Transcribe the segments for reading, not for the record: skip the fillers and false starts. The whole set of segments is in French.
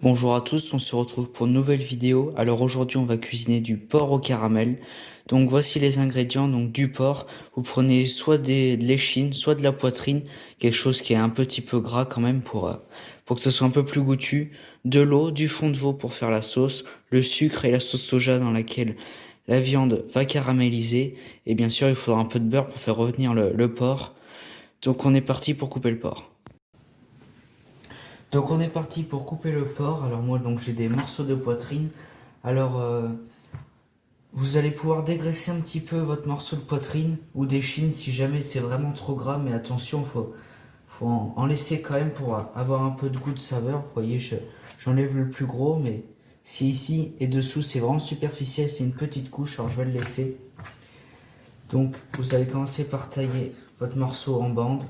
Bonjour à tous, on se retrouve pour une nouvelle vidéo. Alors aujourd'hui on va cuisiner du porc au caramel. Donc voici les ingrédients, donc du porc. Vous prenez soit de l'échine, soit de la poitrine, quelque chose qui est un petit peu gras quand même pour que ce soit un peu plus goûtu. De l'eau, du fond de veau pour faire la sauce, le sucre et la sauce soja dans laquelle la viande va caraméliser. Et bien sûr il faudra un peu de beurre pour faire revenir le porc. Donc on est parti pour couper le porc. Donc on est parti pour couper le porc. Alors moi donc j'ai des morceaux de poitrine. Alors vous allez pouvoir dégraisser un petit peu votre morceau de poitrine ou d'échine si jamais c'est vraiment trop gras. Mais attention, faut en laisser quand même pour avoir un peu de goût de saveur. Vous voyez, j'enlève le plus gros, mais si ici et dessous c'est vraiment superficiel, c'est une petite couche. Alors je vais le laisser. Donc vous allez commencer par tailler votre morceau en bandes.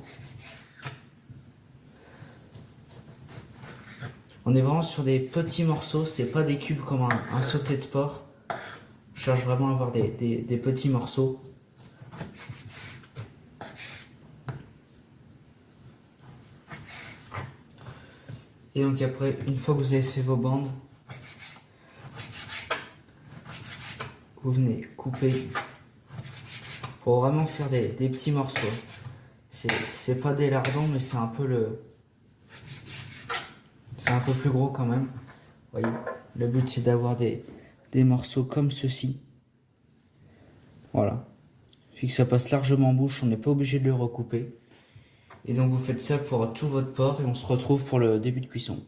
On est vraiment sur des petits morceaux, c'est pas des cubes comme un sauté de porc. Je cherche vraiment à avoir des petits morceaux. Et donc après, une fois que vous avez fait vos bandes, vous venez couper pour vraiment faire des petits morceaux. C'est pas des lardons, mais c'est un peu c'est un peu plus gros quand même. Vous voyez, le but c'est d'avoir des morceaux comme ceci. Voilà. Puis que ça passe largement en bouche, on n'est pas obligé de le recouper. Et donc vous faites ça pour tout votre porc et on se retrouve pour le début de cuisson.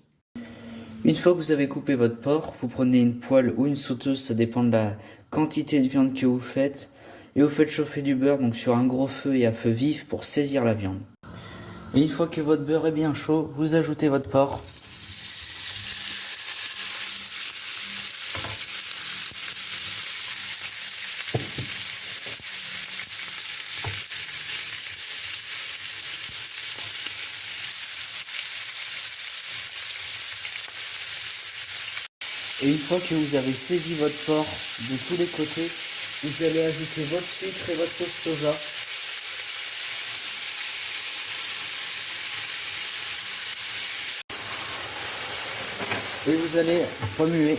Une fois que vous avez coupé votre porc, vous prenez une poêle ou une sauteuse, ça dépend de la quantité de viande que vous faites, et vous faites chauffer du beurre donc sur un gros feu et à feu vif pour saisir la viande. Et une fois que votre beurre est bien chaud, vous ajoutez votre porc. Et une fois que vous avez saisi votre porc de tous les côtés, vous allez ajouter votre sucre et votre sauce soja. Et vous allez remuer.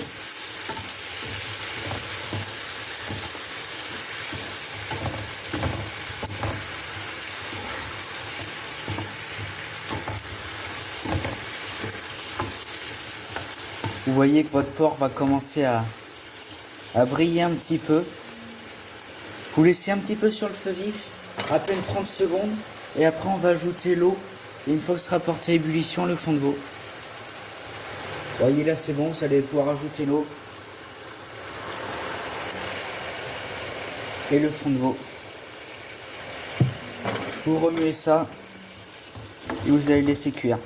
Vous voyez que votre porc va commencer à briller un petit peu. Vous laissez un petit peu sur le feu vif, à peine 30 secondes, et après on va ajouter l'eau. Et une fois que ce sera porté à ébullition, le fond de veau. Vous voyez là c'est bon, vous allez pouvoir ajouter l'eau. Et le fond de veau. Vous remuez ça et vous allez laisser cuire.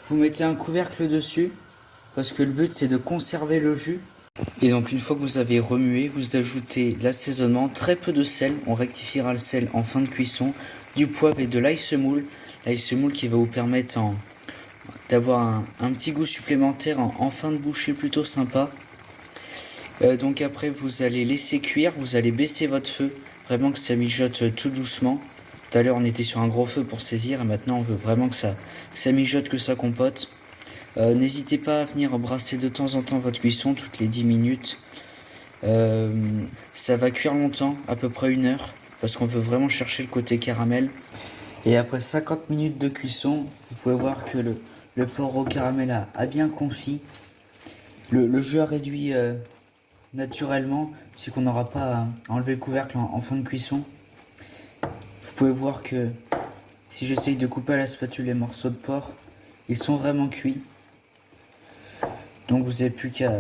Vous mettez un couvercle dessus parce que le but c'est de conserver le jus. Et donc une fois que vous avez remué, vous ajoutez l'assaisonnement, très peu de sel, on rectifiera le sel en fin de cuisson, du poivre et de l'ail semoule. L'ail semoule qui va vous permettre d'avoir un petit goût supplémentaire en fin de bouchée plutôt sympa. Donc après vous allez laisser cuire, vous allez baisser votre feu, vraiment que ça mijote tout doucement. Tout à l'heure on était sur un gros feu pour saisir et maintenant on veut vraiment que ça mijote, que ça compote. N'hésitez pas à venir brasser de temps en temps votre cuisson, toutes les 10 minutes. Ça va cuire longtemps, à peu près 1 heure, parce qu'on veut vraiment chercher le côté caramel. Et après 50 minutes de cuisson, vous pouvez voir que le porc au caramel a bien confit. Le jus a réduit naturellement, puisqu'on n'aura pas à enlever le couvercle en fin de cuisson. Vous pouvez voir que si j'essaye de couper à la spatule les morceaux de porc, ils sont vraiment cuits. Donc vous n'avez plus qu'à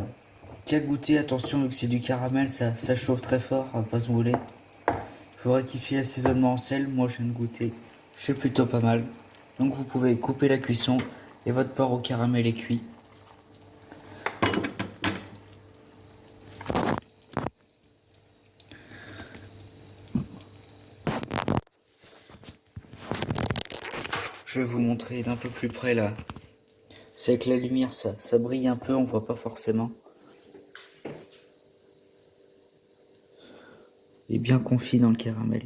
goûter. Attention, vu que c'est du caramel, ça chauffe très fort, on va pas se brûler. Il faut rectifier l'assaisonnement en sel. Moi je viens de goûter, c'est plutôt pas mal. Donc vous pouvez couper la cuisson et votre porc au caramel est cuit. Je vais vous montrer d'un peu plus près là C'est avec la lumière, ça brille un peu, on voit pas forcément. Il est bien confit dans le caramel.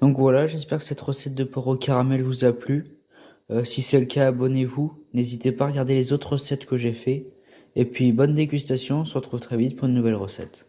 Donc voilà, j'espère que cette recette de porc au caramel vous a plu. Si c'est le cas, abonnez-vous. N'hésitez pas à regarder les autres recettes que j'ai fait. Et puis bonne dégustation, on se retrouve très vite pour une nouvelle recette.